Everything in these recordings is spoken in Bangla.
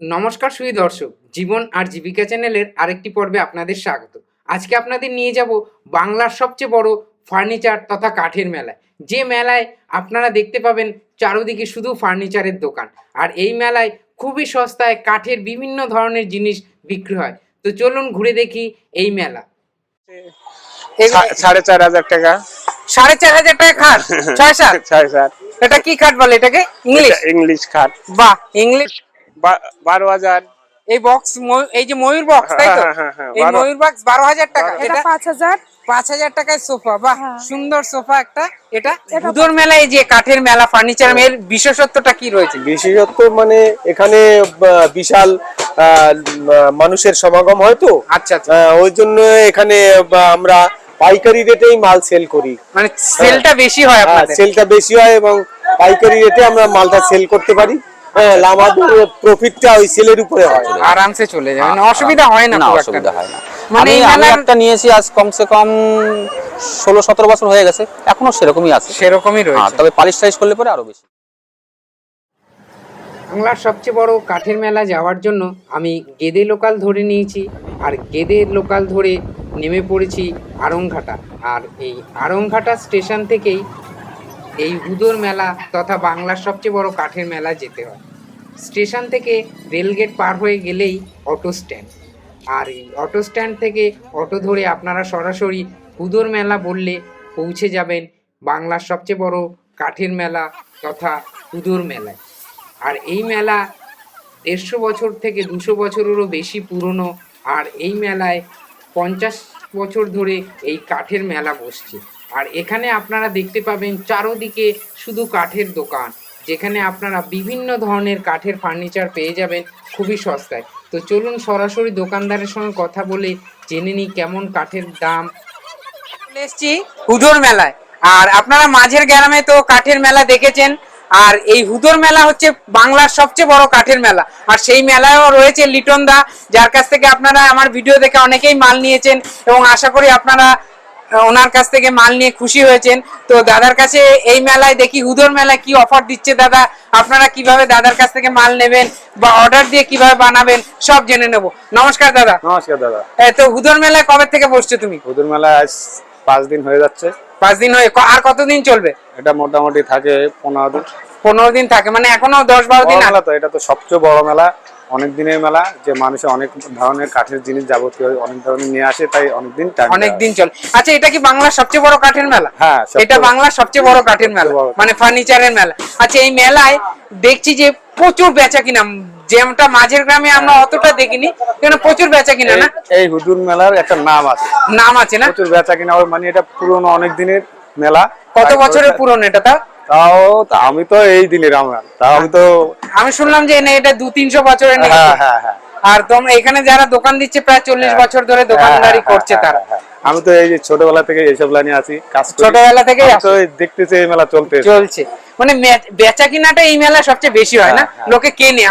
নমস্কার সুধী দর্শক, জীবন আর জীবিকা চ্যানেলের আরেকটি পর্বে আপনাদের স্বাগত। আজকে আপনাদের নিয়ে যাব বাংলার সবচেয়ে বড় ফার্নিচার তথা কাঠের মেলায়। যে মেলায় আপনারা দেখতে পাবেন চারদিকে শুধু ফার্নিচারের দোকান, আর এই মেলায় খুবই সস্তায় কাঠের বিভিন্ন ধরনের জিনিস বিক্রি হয়। তো চলুন ঘুরে দেখি এই মেলা। 4,500 টাকা। 4,500 টাকা খাট? 6,700? এটা কি কাঠ বলে এটাকে? ইংলিশ খাট। বাহ, ইংলিশ। 12,000। এই বক্স, এই যে ময়ূর বক্স, তাই তো? এই 12,000 ময়ূর বক্স 12,000 টাকা। এটা 5,000। 5,000 টাকায় সোফা। বাহ, হ্যাঁ। সুন্দর সোফা একটা। এটা বুধর মেলায় যে কাঠের মেলা, ফার্নিচার মেলার বিশেষত্বটা কি রয়েছে? বিশেষত্ব মানে এখানে বিশাল মানুষের সমাগম হয় তো। আচ্ছা আচ্ছা। ওই জন্য এখানে আমরা পাইকারি রেটেই মাল সেল করি। মানে সেলটা বেশি হয় আপনাদের? সেলটা বেশি হয় এবং পাইকারি রেটে আমরা মালটা সেল করতে পারি। আমাদের প্রফিটটা ওই সেলের উপরে হয়, আরামসে চলে যায়, মানে অসুবিধা হয় না, খুব একটা অসুবিধা হয় না। মানে এই আমি মেলার একটা নিয়েছি আজ কমসে কম 16-17 বছর হয়ে গেছে, এখনো সেরকমই আছে। সেরকমই রয়েছে, তবে পালিশ টাইশ করলে পরে আরো বেশি। বাংলার সবচেয়ে বড় কাঠের মেলা যাওয়ার জন্য আমি গেদে লোকাল ধরে নিয়েছি, আর গেদে লোকাল ধরে নেমে পড়েছি আড়ংঘাটা। আর এই আড়ংঘাটা স্টেশন থেকেই এই হুদোর মেলা তথা বাংলার সবচেয়ে বড় কাঠের মেলা যেতে হয়। স্টেশন থেকে রেলগেট পার হয়ে গেলেই অটো স্ট্যান্ড, আর এই অটো স্ট্যান্ড থেকে অটো ধরে আপনারা সরাসরি হুদোর মেলা বললে পৌঁছে যাবেন বাংলার সবচেয়ে বড় কাঠের মেলা তথা হুদোর মেলায়। আর এই মেলা 150 বছর থেকে 200 বছরেরও বেশি পুরনো, আর এই মেলায় 50 বছর ধরে এই কাঠের মেলা বসছে। আর এখানে আপনারা দেখতে পাবেন চারদিকে শুধু কাঠের দোকান, যেখানে আপনারা বিভিন্ন ধরনের কাঠের ফার্নিচার পেয়ে যাবেন খুবই সস্তায়। তো চলুন সরাসরি দোকানদারের সঙ্গে কথা বলে জেনে নিই কেমন কাঠের দাম। এসছি হুদোর মেলায়, আর আপনারা মাঝের গ্রামে তো কাঠের মেলা দেখেছেন, আর এই হুদোর মেলা হচ্ছে বাংলার সবচেয়ে বড় কাঠের মেলা। আর সেই মেলায়ও রয়েছে লিটন দা, যার কাছ থেকে আপনারা আমার ভিডিও দেখে অনেকেই মাল নিয়েছেন, এবং আশা করি আপনারা ওনার কাছ থেকে মাল নিয়ে খুশি হয়েছেন। তো দাদার কাছে এই মেলায় দেখি হুদোর মেলায় কি অফার দিচ্ছে দাদা, আপনারা কিভাবে দাদার কাছ থেকে মাল নেবেন বা অর্ডার দিয়ে কিভাবে বানাবেন সব জেনে নেব। নমস্কার দাদা। নমস্কার দাদা। তো হুদোর মেলায় কবে থেকে বসছো তুমি? হুদুর মেলা আজ 5 দিন হয়ে যাচ্ছে। 5 দিন হয়ে, আর কতদিন চলবে? এটা মোটামুটি থাকে 15 দিন। 15 দিন থাকে, মানে এখনো 10-12 দিন মেলা। তো এটা তো সবচেয়ে বড় মেলা, অনেক দিনের মেলা, যে মানুষে অনেক ধরনের কাঠের জিনিস যাবতীয় অনেক ধরনের নিয়ে আসে, তাই অনেক দিন চলে। আচ্ছা, এটা কি বাংলার সবচেয়ে বড় কাঠের মেলা? হ্যাঁ, এটা বাংলার সবচেয়ে বড় কাঠের মেলা, মানে ফার্নিচারের মেলা। আচ্ছা, এই মেলায় দেখছি যে প্রচুর বেচা কিনা, যেমনটা মাঝের গ্রামে আমরা অতটা দেখিনি, কেন প্রচুর বেচা কিনা না? এই হুদুর মেলার একটা নাম আছে না? প্রচুর বেচা কিনা, মানে এটা পুরনো অনেক দিনের মেলা। কত বছরের পুরনো এটা? তাও আমি তো এই দিনের আমি শুনলাম যে এটা 200-300 বছরের নাকি। হ্যাঁ। আর তোমরা এখানে যারা দোকান দিচ্ছে প্রায় 40 বছর ধরে দোকানদারি করছে তারা। আমি তো এই যে ছোটবেলা থেকে এইসব লাইনে আছি, কাজ করি। ছোটবেলা থেকে দেখতেছি এই মেলা চলছে। মানে বেচা কিনাটা এই মেলা সবচেয়ে বেশি হয় না? লোকে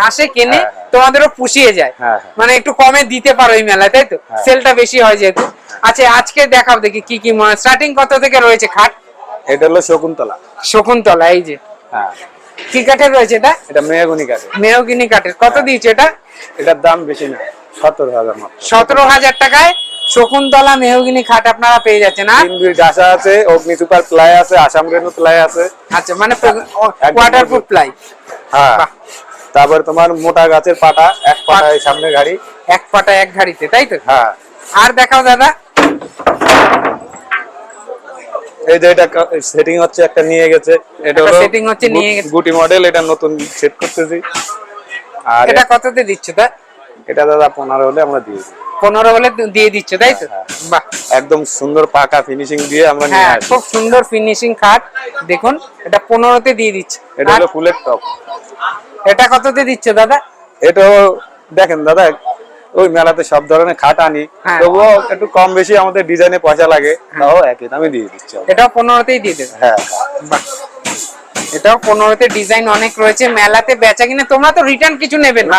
আসে কেনে, তোমাদেরও পুষিয়ে যায়, মানে একটু কমে দিতে পারো এই মেলায়, তাই তো? সেলটা বেশি হয় যেহেতু। আচ্ছা, আজকে দেখাও দেখি কি কি স্টার্টিং কত থেকে রয়েছে খাট? এটা হলো শকুন্তলা। এই যে কি কাঠের রয়েছে এটা? এটা মেহগিনি কাঠের। কত দিয়েছে এটা? এটার দাম বেশি না, 17,000 মাত্র। 17,000 টাকায় শকুন্তলা মেহগিনি খাট আপনারা পেয়ে যাচ্ছেন। আর 3 গাছা আছে, অগ্নি সুপার প্লাই আছে, আসাম রেনু প্লাই আছে। আচ্ছা, মানে ওয়াটারপ্রুফ প্লাই। হ্যাঁ। তারপর তোমার মোটা গাছের পাটা, এক পাটায় সামনে গাড়ি, এক পাটা এক ঘাড়িতে, তাই তো? হ্যাঁ। আর দেখাও দাদা। এই যে এটা সেটিং হচ্ছে, একটা নিয়ে গেছে, এটা হলো সেটিং হচ্ছে নিয়ে গেছে, গুটি মডেল, এটা নতুন সেট করতেছি। আর এটা কততে দিচ্ছ তা? এটা দাদা 15 হলে আমরা দিই। 15 হলে দিয়ে দিচ্ছ, তাই তো? বাহ, একদম সুন্দর পাকা ফিনিশিং দিয়ে আমরা নিয়ে আসি। খুব সুন্দর ফিনিশিং খাট, দেখুন এটা 15তে দিয়ে দিচ্ছে। এটা হলো ফুলের টপ। এটা কততে দিচ্ছ দাদা? এটা দেখেন দাদা, ওই মেলাতে সব ধরনের খাট আনি, তবুও একটু কম বেশি আমাদের ডিজাইনে পয়সা লাগে, তাও একই দামে দিয়ে দিচ্ছি। এটাও 15তেই দিয়ে দেবে? হ্যাঁ। বাহ, এটাও 15তে। ডিজাইন অনেক রয়েছে। মেলাতে বেচা কিনা তোমরা তো রিটার্ন কিছু নেবে না,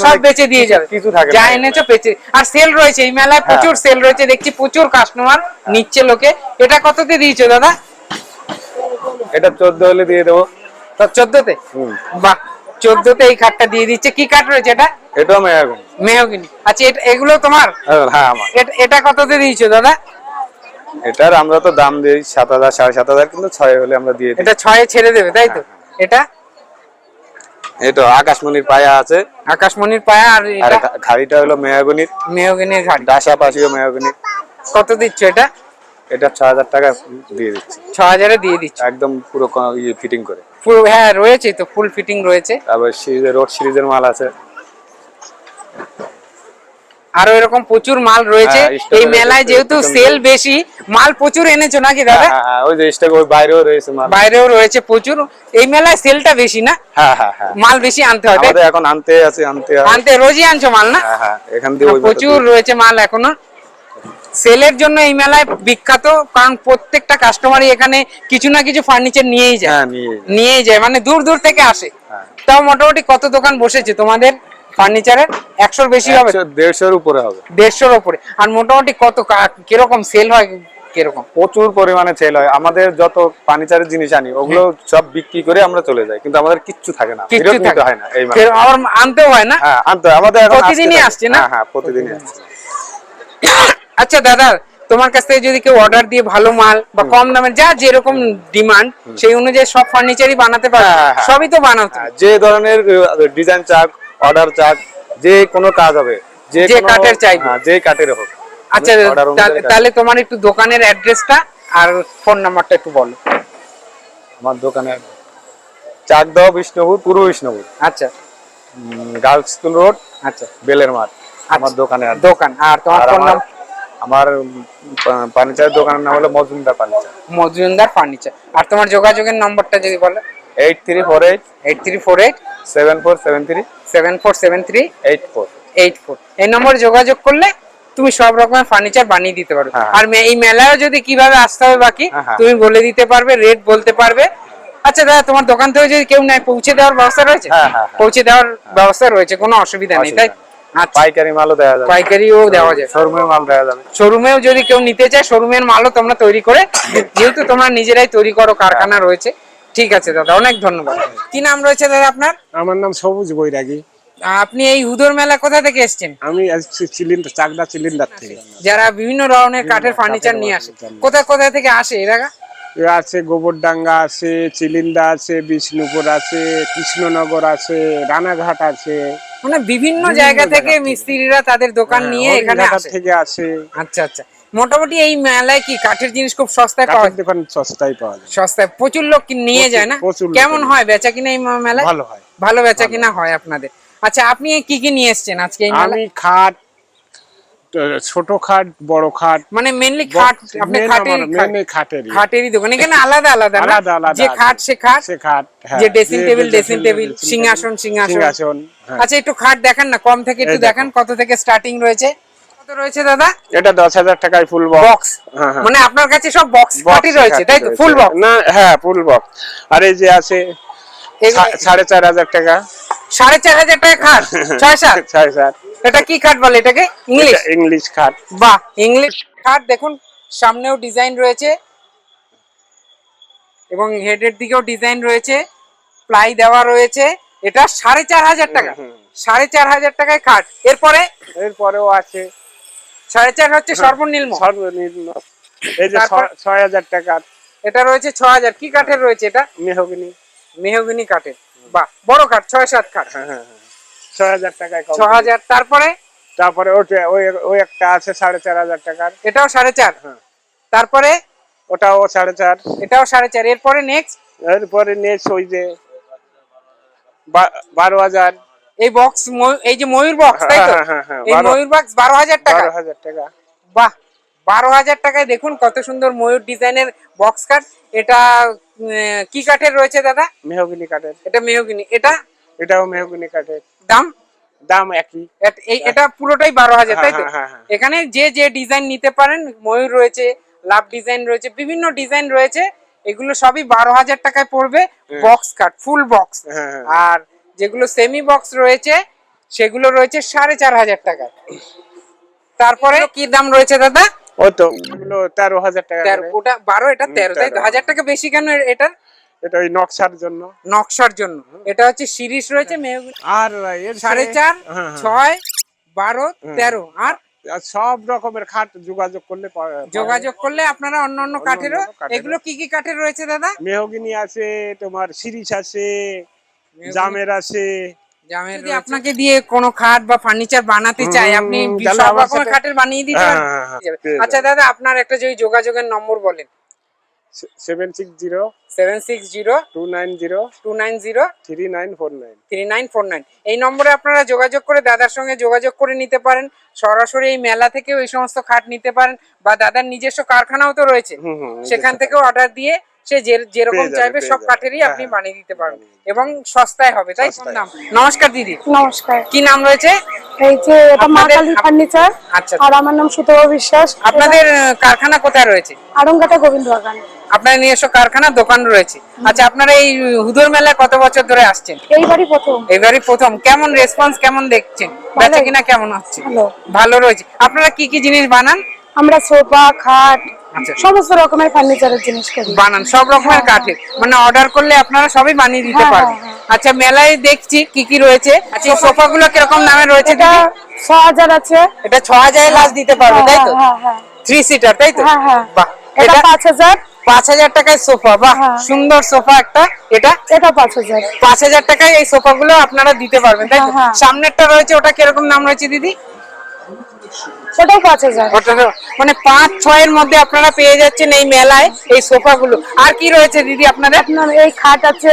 সব বেচে দিয়ে যাবে, কিছু থাকে যা এনেছো বেচে। আর সেল রয়েছে এই মেলায়, প্রচুর সেল রয়েছে, দেখছি প্রচুর কাস্টমার নিচ্ছে লোকে। এটা কততে দিয়েছো দাদা? এটা 14 হলে দিয়ে দেবো। 14তে? বাহ, 14তে এই খাটটা দিয়ে দিচ্ছে। কি কাঠ রয়েছে এটা? এটাও মেহগনি। মেহগনি। আচ্ছা এগুলো তোমার? হ্যাঁ আমার। এটা কততে দিয়েছো দাদা? এটার আমরা তো দাম দিই 7,000 7,500, কিন্তু 6 হলে আমরা দিয়ে দিই। এটা 6 ছেড়ে দেবে তাই তো? এটা এটা আকাশমণির পায়া আছে। আকাশমণির পায়া। আর আর এটা ঘাড়িটা হলো মেহগনির। মেহগনির ঘাড়ি। ডাসা পাশিও মেহগনির। কত দিচ্ছ এটা? এটা 6,000 টাকা দিয়ে দিচ্ছি। 6,000 এ দিয়ে দিচ্ছ একদম পুরো ফিটিং করে। পুরো? হ্যাঁ রয়েছে তো, ফুল ফিটিং রয়েছে। তারপর সিরিজের রোড সিরিজের মাল আছে। আরো এরকম প্রচুর মাল রয়েছে। এই মেলায় যেহেতু সেল বেশি, মাল প্রচুর এনেছো নাকি দাদা? হ্যাঁ ওই যে স্টক ওই বাইরেও রয়েছে মাল। বাইরেও রয়েছে প্রচুর। এই মেলায় সেলটা বেশি না? হ্যাঁ মাল বেশি আনতে হয়। আমাদের এখন আনতে রোজই আনছো মাল না? হ্যাঁ এখান দিয়ে প্রচুর রয়েছে মাল এখনো। সেলের জন্য এই মেলায় বিখ্যাত, কারণ প্রত্যেকটা কাস্টমারই এখানে কিছু না কিছু ফার্নিচার নিয়েই যায়। নিয়েই যায়, মানে দূর দূর থেকে আসে। তাও মোটামুটি কত দোকান বসেছে তোমাদের ফার্নিচারের? 100-র বেশি হবে? 150-র উপরে হবে। 150-র উপরে। আর মোটামুটি কত কিরকম সেল হয়? কিরকম? প্রচুর পরিমাণে সেল হয়। আমাদের যত ফার্নিচারের জিনিস আনি ওগুলো সব বিক্রি করে আমরা চলে যাই, কিন্তু আমাদের কিচ্ছু থাকে না, কিচ্ছু নিতে হয় না। এই মেলায় আবার আনতেও হয় না? হ্যাঁ আনতে হয়। আমাদের এখন প্রতিদিনই আসছে না? হ্যাঁ প্রতিদিনই আসছে। আচ্ছা দাদা, তোমার কাছ থেকে যদি কেউ অর্ডার দিয়ে ভালো মাল বা কম দামে, যা যেরকম ডিমান্ড সেই অনুযায়ী সব ফার্নিচারই বানাতে পারে? সবই তো বানাও তুমি? যে ধরনের ডিজাইন চাক, অর্ডার চাক, যে কোনো কাজ হবে, যে কাঠের চাইবে, যে কাঠের হোক। আচ্ছা তাহলে তোমার একটু দোকানের অ্যাড্রেসটা আর ফোন নাম্বারটা একটু বলো। আমার দোকানের চাকদহ বিষ্ণুপুর, পূর্ব বিষ্ণুপুর। আচ্ছা। Girls school road. আচ্ছা। বেলের মাঠ আমার দোকানের দোকান। আর তোমার ফোন নাম্বার? আমার ফার্নিচারের দোকানের নাম হলো মজুমদার ফার্নিচার। মজুমদার ফার্নিচার। আর তোমার যোগাযোগের নম্বরটা যদি বলো? 8348 7473 7473 84। এই নম্বরে যোগাযোগ করলে তুমি সব রকমের ফার্নিচার বানিয়ে দিতে পারবে। আর এই মেলায় যদি কিভাবে আসতে হবে বাকি তুমি বলে দিতে পারবে, রেট বলতে পারবে। আচ্ছা দাদা, তোমার দোকান থেকে যদি কেউ নেয় পৌঁছে দেওয়ার ব্যবস্থা রয়েছে? পৌঁছে দেওয়ার ব্যবস্থা রয়েছে, কোনো অসুবিধা নেই তাই? পাইকারি মালও দেওয়া যাবে। পাইকারিও দেওয়া যায়। শোরুমের মাল দেওয়া যাবে। শোরুমেও যদি কেউ নিতে চায়, শোরুমের মালও তোমরা তৈরি করে, যেহেতু তোমরা নিজেরাই তৈরি করো, কারখানা রয়েছে। ঠিক আছে দাদা, অনেক ধন্যবাদ। কি নাম রয়েছে দাদা আপনার? আমার নাম সবুজ বৈরাগী। আপনি এই হুদুর মেলা কোথা থেকে এসেছেন? আমি আসছি চাকদা চিলিন্দার থেকে। যারা বিভিন্ন ধরনের কাঠের ফার্নিচার নিয়ে আসে, কোথা থেকে আসে এরা? আছে গোবরডাঙ্গা আছে, চিলিন্দা আছে, বিষ্ণুপুর আছে, কৃষ্ণনগর আছে, রানাঘাট আছে, মানে বিভিন্ন জায়গা থেকে মিস্ত্রিরা তাদের দোকান নিয়ে এখানে আসে। আচ্ছা আচ্ছা। মোটামুটি এই মেলায় কি কাঠের জিনিস খুব সস্তায় পাওয়া যায়? সস্তায় পাওয়া যায়। সস্তায় প্রচুর লোক নিয়ে যায় না? কেমন হয় বেচা কিনা এই মেলায়? ভালো হয়। ভালো বেচা কিনা হয় আপনাদের? আচ্ছা, আপনি কি কি নিয়ে এসেছেন আজকে এই মেলায়? আমি খাট, ছোট খাট, বড় খাট, মানে মেইনলি খাট। আপনি খাটেরই দোকান। এখানে আলাদা আলাদা যে খাট সে খাট, যে ড্রেসিং টেবিল, সিংহাসন। আচ্ছা একটু খাট দেখান না, কম থেকে একটু দেখান, কত থেকে স্টার্টিং রয়েছে? কত রয়েছে দাদা? এটা 10,000 টাকায় ফুল বক্স। মানে আপনার কাছে সব বক্স খাটই রয়েছে তাই তো? ফুল বক্স না? হ্যাঁ ফুল বক্স। আর এই যে আছে 4,500 টাকা। 4,500 টাকা খাট? 6-7। এটা কি খাট বলে এটাকে? ইংলিশ খাট। বাহ, ইংলিশ খাট। দেখুন সামনেও ডিজাইন রয়েছে এবং হেডের দিকেও ডিজাইন রয়েছে, প্লাই দেওয়া রয়েছে। এটা 4,500 টাকা। 4,500 টাকায় খাট। এরপরেও আছে 4,500 হচ্ছে সর্বনিম্ন। এই যে 6,000 টাকা। এটা রয়েছে 6,000। কি কাঠের রয়েছে এটা? মেহগনি কাঠের। বাহ, বড় কাঠ, 6-7 কাঠ। 6,000 টাকায়। 6,000। তারপরে ওই একটা আছে 4,500 টাকার। এটাও 4,500। তারপরে ওটাও 4,500। এটাও 4,500। এরপরে নেক্সট ওই যে 12,000। এই বক্স, এই যে ময়ূর বক্স তাই তো? এই ময়ূর বক্স 12,000 টাকা। 12,000 টাকা। বাহ, 12,000 টাকায় দেখুন কত সুন্দর ময়ূর ডিজাইনের বক্স কাঠ। এটা কি কাঠের রয়েছে দাদা? মেহগনি কাঠের। এটা মেহগনি। এটাও মেহগনি কাঠের। দাম একই। এটা পুরোটাই 12,000 তাই তো? এখানে যে ডিজাইন নিতে পারেন, ময়ূর রয়েছে, লাভ ডিজাইন রয়েছে, বিভিন্ন ডিজাইন রয়েছে। এগুলো সবই 12,000 টাকায় পড়বে বক্স কাঠ, ফুল বক্স। আর যেগুলো সেমি বক্স রয়েছে সেগুলো রয়েছে 4,500 টাকায়। তারপরে কি দাম রয়েছে দাদা? ওই তো 13,000 টাকা। ওটা 12, এটা 13 তাই তো? 1000 টাকা বেশি কেন এটা? এটা ওই নকশার জন্য। নকশার জন্য। এটা হচ্ছে শিরিষ রয়েছে মেহগনি। আর এর 4.5, হ্যাঁ, হ্যাঁ। 6, 12, 13 আর আর সব রকমের খাট যোগাযোগ করলে যোগাযোগ করলে আপনারা অন্য অন্য কাঠেরও। কাঠেরও। এগুলো কি কি কাঠের রয়েছে দাদা? মেহগিনি আছে, তোমার শিরিষ আছে, জামের আছে। যদি আপনাকে দিয়ে কোনো খাট বা ফার্নিচার বানাতে চাই, আপনি তাহলে সব আমার রকমের সাথে- খাটের বানিয়ে দিতে হ্যাঁ, পারবেন? হ্যাঁ, হ্যাঁ, পেয়ে আচ্ছা যাবেন। দাদা, আপনার একটা যদি যোগাযোগের নম্বর বলেন। 760 760 290 290 3949। 3949 এই নম্বরে আপনারা যোগাযোগ করে দাদার সঙ্গে যোগাযোগ করে নিতে পারেন। সরাসরি এই মেলা থেকেও এই সমস্ত খাট নিতে পারেন, বা দাদার নিজস্ব কারখানাও তো রয়েছে, সেখান থেকেও অর্ডার দিয়ে সে যেরকম পেয়ে যাবে, চাইবে পেয়ে সব যাবে। কাঠেরই হ্যাঁ, আপনি হ্যাঁ। বানিয়ে দিতে পারবেন এবং সস্তায় হবে, তাই তো? সস্তায়। নাম নমস্কার দিদি, নমস্কার। কি নাম রয়েছে? এই যে এটা মা আপনাদের- কালী ফার্নিচার। আচ্ছা। আর আমার নাম সুতপা বিশ্বাস। আপনাদের কারখানা কোথায় রয়েছে? আড়ংঘাটা গোবিন্দ বাগান। আপনার নিজস্ব কারখানা দোকান রয়েছে। আচ্ছা, আপনারা এই হুদুর মেলায় কত বছর ধরে আসছেন? এইবারই প্রথম। এবারই প্রথম। কেমন রেসপন্স কেমন দেখছেন? বেচা কিনা কেমন হচ্ছে? ভালো। ভালো রয়েছে। আপনারা কি কি জিনিস বানান? আমরা সোফা, খাট, আচ্ছা। সমস্ত রকমের ফার্নিচারের জিনিস করি। বানান সব রকমের কাঠের, মানে অর্ডার করলে আপনারা সবই বানিয়ে দিতে হ্যাঁ, পারবেন। হ্যাঁ, আচ্ছা, মেলায় দেখছি কি কি রয়েছে। আচ্ছা, এই সোফাগুলো কিরকম দামে রয়েছে এটা দিদি? 6000 আছে। এটা 6000 লাস্ট দিতে পারবে, তাই তো? হ্যাঁ, হ্যাঁ। 3 সিটার, তাই তো? হ্যাঁ, হ্যাঁ। বাহ, এটা এটা 5000। 5000 টাকায় সোফা। বাহ, হ্যাঁ। সুন্দর সোফা একটা। এটা এটা 5000। 5000 টাকায় এই সোফাগুলো আপনারা দিতে পারবেন, তাই তো? হ্যাঁ, হ্যাঁ। সামনেরটা রয়েছে, ওটা কিরকম দাম রয়েছে দিদি? ওটাও 5000। ওটা মানে 5-6 এর মধ্যে আপনারা পেয়ে যাচ্ছেন এই মেলায় এই সোফাগুলো। আর কি রয়েছে দিদি আপনাদের? আপনার এই খাট আছে।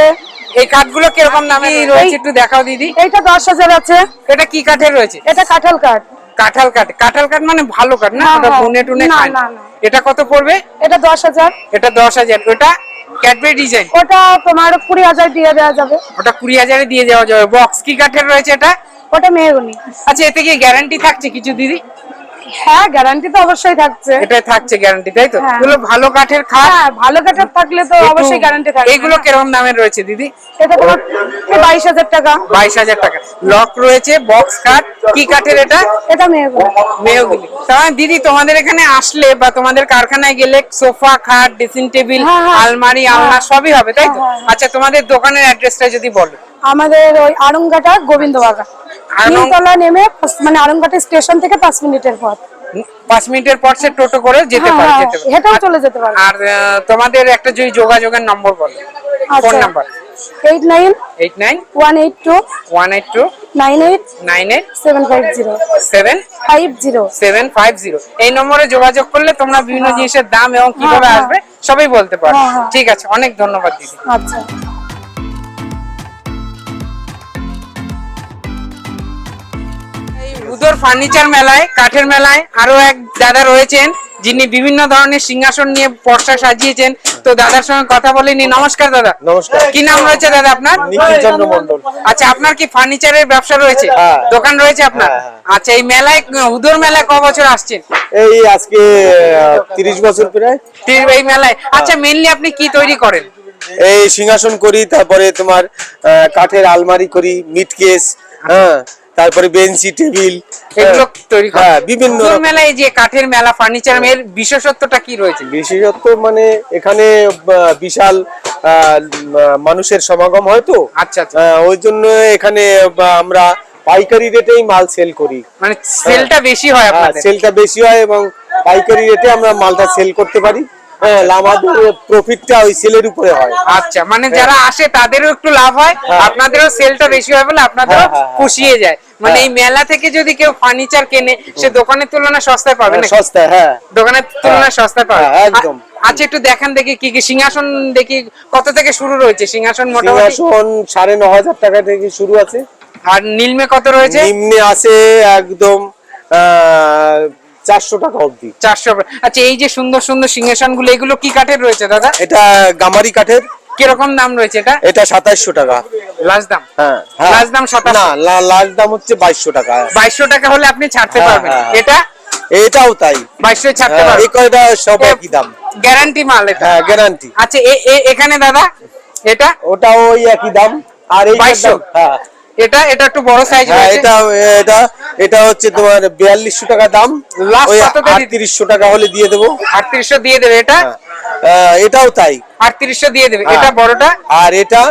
এই কাঠগুলো কিরকম দামে রয়েছে একটু দেখাও দিদি। এইটা 10000 আছে। এটা কি কাঠের রয়েছে? এটা কাঁঠাল কাঠ। কাঁঠাল কাঠ। কাঁঠাল কাঠ মানে ভালো কাঠ না? হ্যাঁ, ওটা হ্যাঁ। বনে টুনে না, খায় না, না। এটা কত পড়বে? এটা 10000। এটা 10000। ওটা ক্যাডবেরি ডিজাইন, ওটা তোমার 20000 দিয়ে দেওয়া যাবে। ওটা 20000 এ দিয়ে দেওয়া যাবে। বক্স কি কাঠের রয়েছে এটা? ওটা মেহগনি। আচ্ছা, এতে কি গ্যারান্টি থাকছে কিছু দিদি? হ্যাঁ, গ্যারান্টি তো অবশ্যই থাকছে। এটা থাকছে গ্যারান্টি, তাই তো? হ্যাঁ। এগুলো ভালো কাঠের খাট। হ্যাঁ, ভালো কাঠের থাকলে তো অবশ্যই গ্যারান্টি থাকবে। এগুলো কিরকম দামের রয়েছে দিদি? এটা তোমার 22000 টাকা। 22000 টাকা। লক রয়েছে, বক্স কাঠ। কি কাঠের এটা? এটা মেহগনি। মেহগনি। তাহলে দিদি, তোমাদের এখানে আসলে বা তোমাদের কারখানায় গেলে সোফা, খাট, ড্রেসিং টেবিল, হ্যাঁ, হ্যাঁ। আলমারি, আলনা সবই হবে, তাই তো? হ্যাঁ, হ্যাঁ। আচ্ছা, তোমাদের দোকানের অ্যাড্রেসটা যদি বলো। আমাদের ওই আড়ংঘাটা গোবিন্দ বাগান, নিমতলা নেমে মানে আড়ংঘাটা স্টেশন থেকে 5 মিনিটের পথ। 5 মিনিটের পর সে টোটো করে যেতে হ্যাঁ, পারে, হ্যাঁ, যেতে পারে। হেঁটেও চলে যেতে পারবে। আর তোমাদের একটা যদি যোগাযোগের নম্বর বলো, ফোন আচ্ছা। নাম্বার। 89 89 182 182 98 98 750 50। 750 এই নম্বরে যোগাযোগ করলে তোমরা বিভিন্ন জিনিসের দাম এবং কিভাবে হ্যাঁ, আসবে সবই বলতে পারবে। হ্যাঁ, হ্যাঁ। ঠিক আছে, অনেক ধন্যবাদ দিদি। আচ্ছা। এই উদর ফার্নিচার মেলায়, কাঠের মেলায় আরো এক দাদা রয়েছেন যিনি বিভিন্ন ধরনের সিংহাসন নিয়ে পর্সা সাজিয়েছেন। তো দাদার সঙ্গে কথা বলিনি। নমস্কার দাদা। নমস্কার। কি নাম রয়েছে দাদা আপনার? নিখিল চন্দ্র মণ্ডল। আচ্ছা, আপনার কি ফার্নিচারের ব্যবসা রয়েছে? হ্যাঁ। দোকান রয়েছে আপনার? হ্যাঁ, হ্যাঁ। আচ্ছা, এই মেলায় উদর মেলায় ক বছর আসছেন? এই আজকে 30 বছর প্রায়। এই মেলায়। আচ্ছা, মেইনলি আপনি কি তৈরি করেন? এই সিংহাসন করি, তারপরে তোমার কাঠের আলমারি করি, মিট কেস, হ্যাঁ, তারপরে বেঞ্চি, টেবিল, এগুলো তৈরি করেন? হ্যাঁ, বিভিন্ন উদর রকম। মেলায় যে কাঠের মেলা, ফার্নিচার মেলার বিশেষত্বটা কি রয়েছে? বিশেষত্ব মানে এখানে বিশাল মানুষের সমাগম হয় তো। আচ্ছা আচ্ছা, ওই জন্য এখানে আমরা পাইকারি রেটেই মাল সেল করি। মানে সেলটা বেশি হয় আপনাদের? সেলটা বেশি হয় এবং পাইকারি রেটে আমরা মালটা সেল করতে পারি। হ্যাঁ, আমাদের প্রফিটটা ওই সেলের উপরে হয়। আচ্ছা, মানে যারা আসে তাদেরও একটু লাভ হয়, আপনাদেরও সেলটা বেশি হয় বলে আপনাদেরও হ্যাঁ, হ্যাঁ, পুষিয়ে যায়। মানে এই মেলা থেকে যদি কেউ ফার্নিচার কেনে, সে দোকানের তুলনায় সস্তায় পাবে না? সস্তায়, হ্যাঁ। দোকানের তুলনায় সস্তায় পাবে। হ্যাঁ, একদম। আচ্ছা, একটু দেখান দেখি কি কি সিংহাসন দেখি। কত থেকে শুরু রয়েছে সিংহাসন? মোটামুটি সিংহাসন 9500 টাকা থেকে শুরু আছে। আর নিম্নে কত রয়েছে? নিম্নে আছে একদম 400 টাকা অবধি। 400। আচ্ছা, এই যে সুন্দর সুন্দর সিংহাসন গুলো, এগুলো কি কাঠের রয়েছে দাদা? এটা গামারি কাঠের। কিরকম দাম রয়েছে এটা? এটা 2700 টাকা লাস্ট দাম? হ্যাঁ, লাস্ট দাম 2700? না, লাস্ট দাম হচ্ছে 2200 টাকা। 2200 টাকা হলে আপনি ছাড়তে হ্যাঁ, পারবেন। হ্যাঁ। এটা এটাও তাই, 2200 ছাড়তে এই পারবেন। কয়টা সব একই দাম। গ্যারান্টি মাল এটা? হ্যাঁ, গ্যারান্টি। আচ্ছা, এখানে দাদা এটা? ওটাও ওই একই দাম। আর এই 2200? হ্যাঁ, এটা একটু বড় সাইজ হ্যাঁ, রয়েছে। এটা হচ্ছে তোমার 4200 টাকা দাম। Last ওই কততে দিতে? 3800 টাকা হলে দিয়ে দেবো। 3800 দিয়ে দেবে এটা? এটাও তাই। 3800 দিয়ে দেবে। হ্যাঁ। এটা বড়টা আর এটা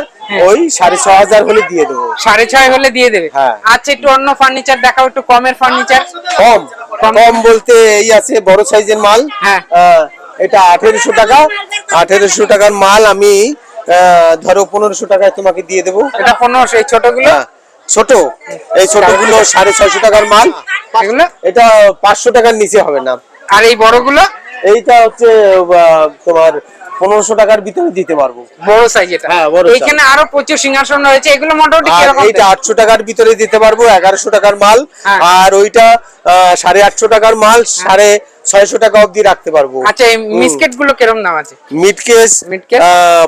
ওই 6500 হলে দিয়ে দেবো। 6.5 হলে দিয়ে দেবে। হ্যাঁ। আচ্ছা একটু অন্য ফার্নিচার দেখাও, একটু কমের ফার্নিচার। কম কম বলতে এই আছে বড় সাইজের মাল। হ্যাঁ। এটা 1800 টাকা। 1800 টাকার মাল আমি ধরো 1500 টাকায় তোমাকে দিয়ে দেবো। এটা 1500। এই ছোটগুলো? হ্যাঁ, ছোট এই ছোটগুলো 650 টাকার মাল। এগুলো? এটা 500 টাকার নিচে হবে না। আর এই বড়গুলো? এইটা হচ্ছে তোমার 1500 টাকার ভিতরে দিতে পারবো। বড় সাইজ এটা। হ্যাঁ, বড় size। এখানে আরো প্রচুর সিংহাসন রয়েছে, এগুলো মোটামুটি আর কিরকম? এইটা 800 টাকার ভিতরে দিতে পারবো, 1100 টাকার মাল। হ্যাঁ। আর ওইটা 850 টাকার মাল 650 টাকা অবধি রাখতে পারবো। আচ্ছা এই মিসকেট গুলো কিরকম দাম আছে? Mid case Mid case?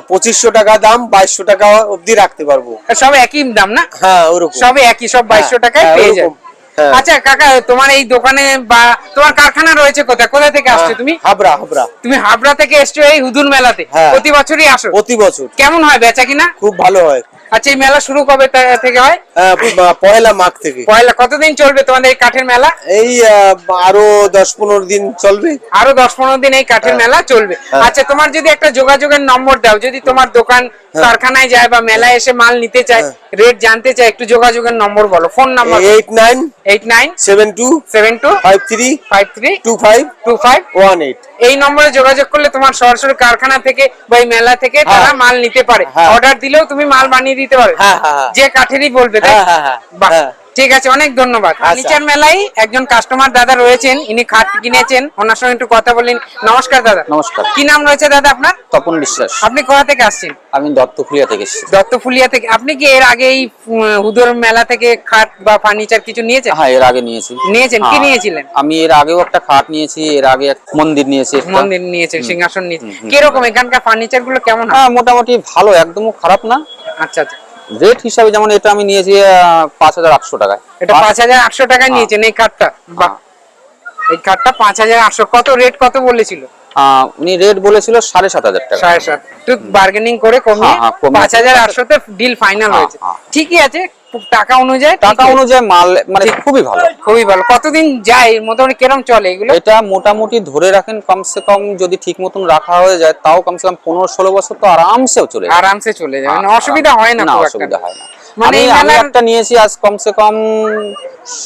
2500 টাকা দাম, 2200 টাকা অবধি রাখতে পারবো। সব একই দাম না? হ্যাঁ, ওরকম। সব একই, সব 2200 টাকায় হ্যাঁ, পেয়ে ওরকম। যাবে। হ্যাঁ। আচ্ছা কাকা, তোমার এই দোকানে বা তোমার কারখানা রয়েছে কোথায়? কোথা থেকে আসছো তুমি? হাবড়া হাবড়া। তুমি হাবড়া থেকে এসছো এই হুদুর মেলাতে? হ্যাঁ। প্রতি বছরই আসো? প্রতি বছর কেমন হয় বেচা কিনা? খুব ভালো হয়। আচ্ছা এই মেলা শুরু কবে থেকে হয়? পয়লা মাঘ থেকে। পয়লা। কতদিন চলবে তোমাদের এই কাঠের মেলা? এই আরো 10-15 দিন চলবে। আরো 10-15 দিন এই কাঠের মেলা চলবে। আচ্ছা তোমার যদি একটা যোগাযোগের নম্বর দাও, যদি তোমার দোকান কারখানায় যায় বা মেলায় এসে মাল নিতে চায়, রেট জানতে চায়, একটু যোগাযোগের নম্বর বলো, ফোন নাম্বার। 8972532518। এই নম্বরে যোগাযোগ করলে তোমার সরাসরি কারখানা থেকে বা এই মেলা থেকে তারা মাল নিতে পারে। অর্ডার দিলেও তুমি মাল বানিয়ে দিতে পারবে, যে কাঠেরই বলবে, তাই? বাহ, ঠিক আছে, অনেক ধন্যবাদ। ফার্নিচার মেলায় একজন কাস্টমার দাদা রয়েছেন, ইনি খাট কিনেছেন, ওনার সঙ্গে একটু কথা বলেন। নমস্কার দাদা। নমস্কার। কি নাম রয়েছে দাদা আপনার? তপন বিশ্বাস। আপনি কোথা থেকে আসছেন? আমি দত্তফুলিয়া থেকে এসেছি। দত্তফুলিয়া থেকে। আপনি কি এর আগে এই হুদুর মেলা থেকে খাট বা ফার্নিচার কিছু নিয়েছেন? হ্যাঁ, এর আগে নিয়েছি। নিয়েছেন? কি হ্যাঁ, নিয়েছিলেন? আমি এর আগেও একটা খাট নিয়েছি, এর আগে এক মন্দির নিয়েছি একটা। মন্দির নিয়েছেন, সিংহাসন নিয়েছেন। কিরকম এখানকার ফার্নিচার গুলো কেমন হয়? হ্যাঁ, মোটামুটি ভালো, একদমও খারাপ না। আচ্ছা আচ্ছা। রেট হিসাবে যেমন এটা আমি নিয়েছি 5800 টাকায়। এটা 5800 টাকায় নিয়েছেন এই খাটটা? বাহ, এই খাটটা 5800। কত রেট কত বলেছিল? উনি রেট বলেছিল 7500 টাকা। 7.5। একটু বার্গেনিং করে কমিয়ে হ্যাঁ, কমিয়ে 5800 তে ডিল ফাইনাল হয়েছে। হ্যাঁ। ঠিকই আছে, টাকা অনুযায়ী টাকা অনুযায়ী মাল মানে খুবই ভালো। খুবই ভালো। কতদিন যায় মোটামুটি, কিরকম চলে এগুলো? এটা মোটামুটি ধরে রাখেন কমসে কম, যদি ঠিক মতন রাখা হয়ে যায় তাও কমসে কম 15-16 বছর তো আরামসেও চলে যায়। আরামসে চলে যায়, মানে অসুবিধা হয় না? না, খুব অসুবিধা একটা। হয় না। মানে এই আমি মেলার একটা নিয়েছি আজ কমসে কম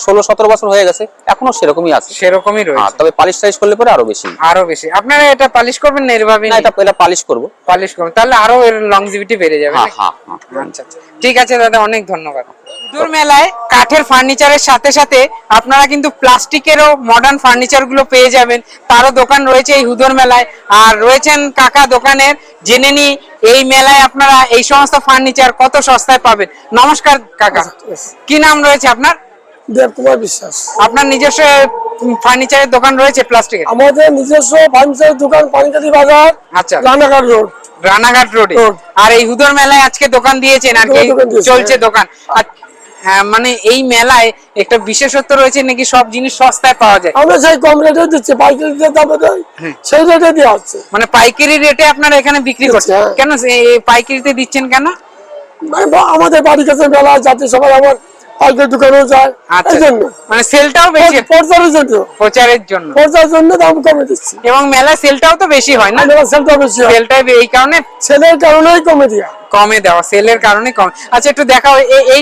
16-17 বছর হয়ে গেছে, এখনো সেরকমই আছে। সেরকমই রয়েছে, তবে পালিশ টাইশ করলে পরে আরো বেশি। আরো বেশি। আপনারা এটা পালিশ করবেন না এভাবে? না, এটা পয়লা পালিশ করব। পালিশ করবেন, তাহলে আরো এর লংজিভিটি বেড়ে যাবে। হ্যাঁ হ্যাঁ হ্যাঁ। আচ্ছা আচ্ছা, ঠিক আছে দাদা, অনেক ধন্যবাদ। হুদুর মেলায় কাঠের ফার্নিচারের সাথে সাথে আপনারা কিন্তু প্লাস্টিকেরও মডার্ন ফার্নিচার গুলো পেয়ে যাবেন, তারও দোকান রয়েছে এই হুদুর মেলায়। আর রয়েছেন কাকা দোকানের, জেনে নি এই মেলায় আপনারা এই সমস্ত ফার্নিচার কত সস্তায় পাবেন। নমস্কার কাকা, কি নাম রয়েছে আপনার? দেবকুমার বিশ্বাস। আপনার নিজস্ব ফার্নিচারের দোকান রয়েছে প্লাস্টিকের? আমাদের নিজস্ব ফার্নিচারের দোকান পানিকাটি বাজার, আচ্ছা, রানাঘাট রোড। রানাঘাট রোডে। আর এই হুদুর মেলায় আজকে দোকান দিয়েছেন আর কি, দোকান দিয়েছি, চলছে হ্যাঁ। দোকান। হ্যাঁ, মানে এই মেলায় একটা বিশেষত্ব রয়েছে নাকি, সব জিনিস সস্তায় পাওয়া যায়? আমরা সেই কম রেটে দিচ্ছি, পাইকারি দামে দেয়, সেই রেটে দেওয়া হচ্ছে। মানে পাইকারি রেটে আপনারা এখানে বিক্রি করছেন? হ্যাঁ। কেন পাইকারিতে দিচ্ছেন কেন? মানে আমাদের বাড়ির কাছে মেলা, যাতে সবাই আমার পাইকারি দোকানেও যায়, আচ্ছা, এই জন্য মানে সেলটাও বেশি, প্রচারের জন্য, প্রচারের জন্য। প্রচারের জন্য দাম কমে দিচ্ছি। এবং মেলা সেলটাও তো বেশি হয় না? মেলা সেলটা বেশি হয়, সেলটাই এই কারণে সেলের কারণেই কমে দেওয়া। কমে দেওয়া, সেলের কারণে কম। আচ্ছা একটু দেখাও এই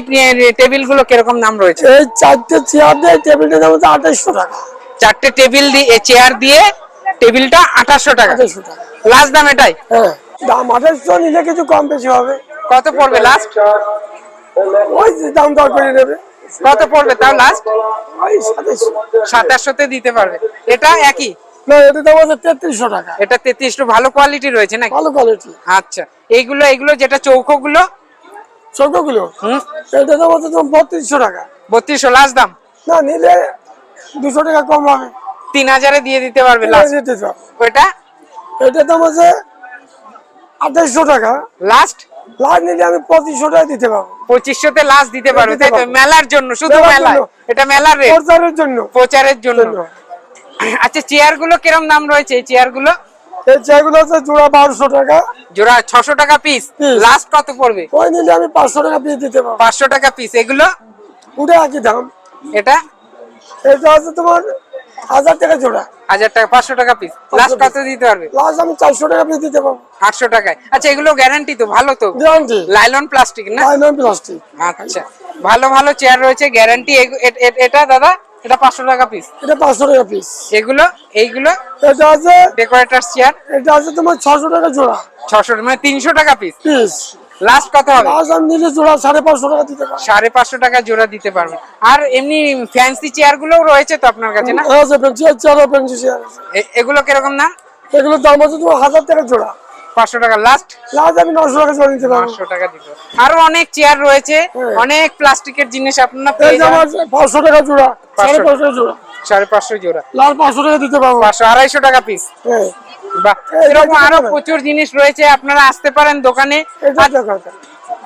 টেবিল গুলো কিরকম দাম রয়েছে? এই 4টে চেয়ার দিয়ে টেবিলটার দাম হচ্ছে 2800 টাকা। 4টে টেবিল দিয়ে, চেয়ার দিয়ে টেবিলটা 2800 টাকা। 2800 টাকা লাস্ট দাম এটাই? হ্যাঁ, দাম 2800, নিলে কিছু কম বেশি হবে। কত পড়বে লাস্ট? ওই যে দাম দর করে নেবে। কত পড়বে তাও লাস্ট? ওই 2700। 2700 তে দিতে পারবে? এটা একই? না, এটা দাম হচ্ছে 3300 টাকা। এটা 3300, ভালো কোয়ালিটি রয়েছে নাকি? ভালো কোয়ালিটি। আচ্ছা, এইগুলো যেটা চৌকোগুলো? ছোটগুলো এটা দাম হচ্ছে 3200 টাকা। 3200 লাস্ট দাম? না, নিলে 200 টাকা কম হবে। 3000 এ দিয়ে দিতে পারবে লাস্ট? ওইটা এটা দাম হচ্ছে 2800 টাকা। লাস্ট লাস্ট নিলে আমি 2500 টাকা দিতে পারবো। 2500 তে লাস্ট দিতে পারবে, তাই তো? পারবো। মেলার জন্য, শুধু মেলার মেলায়? জন্য। এটা মেলার রেট, প্রচারের জন্য। প্রচারের জন্য। আচ্ছা চেয়ার গুলো কিরকম দাম রয়েছে? এই চেয়ার গুলো? এই চেয়ারগুলো হচ্ছে জোড়া 1200 টাকা, জোড়া 600 টাকা পিস। Piece। লাস্ট কত পড়বে? ওই নিলে আমি 500 টাকা পিস দিতে পারবো। 500 টাকা পিস। এগুলো? ওটা একই দাম। এটা এটা হচ্ছে তোমার 1000 টাকা জোড়া। 1000 টাকা, 500 টাকা পিস। লাস্ট কত দিতে পারবে? লাস্ট আমি 400 টাকা পিস দিতে পারবো। 800 টাকায়। আচ্ছা, এগুলো গ্যারান্টি তো? ভালো তো? গ্যারান্টি। লাইলন প্লাস্টিক না? Nylon plastic. আচ্ছা, ভালো ভালো চেয়ার রয়েছে, গ্যারান্টি। এটা দাদা, এটা 500 টাকা পিস। এটা 500 টাকা পিস। এগুলো, এইগুলো এটা আছে, ডেকোরেটরস চেয়ার, এটা আছে তোমার 600 টাকা জোড়া। 600, মানে 300 টাকা পিস। পিস। লাস্ট কত হবে? লাস্ট আমি নিলে জোড়া 550 টাকা দিতে পারবো। 550 টাকা জোড়া দিতে পারবেন। আর এমনি ফ্যান্সি চেয়ার গুলোও রয়েছে তো আপনার কাছে না? আছে পেন্সি চেয়ার, পেন্সি চেয়ার আছে। এগুলো কিরকম না? এগুলো দাম আছে তোমার 1000 টাকা জোড়া। 500 টাকা লাস্ট। লাস্ট আমি 900 টাকা জোড়া দিতে পারবো। 500 টাকা দিতে। আরো অনেক চেয়ার রয়েছে, অনেক প্লাস্টিকের জিনিস আপনারা এই পেয়ে যে আমার যাবেন। 500 টাকা জোড়া, 500 550 টাকা জোড়া। 550 জোড়া, লাস্ট 500 টাকা দিতে পারবো। 500, 250 টাকা পিস। হ্যাঁ, বাহ, এরকম আরো প্রচুর জিনিস রয়েছে, আপনারা আসতে পারেন দোকানে। এটা টাকা।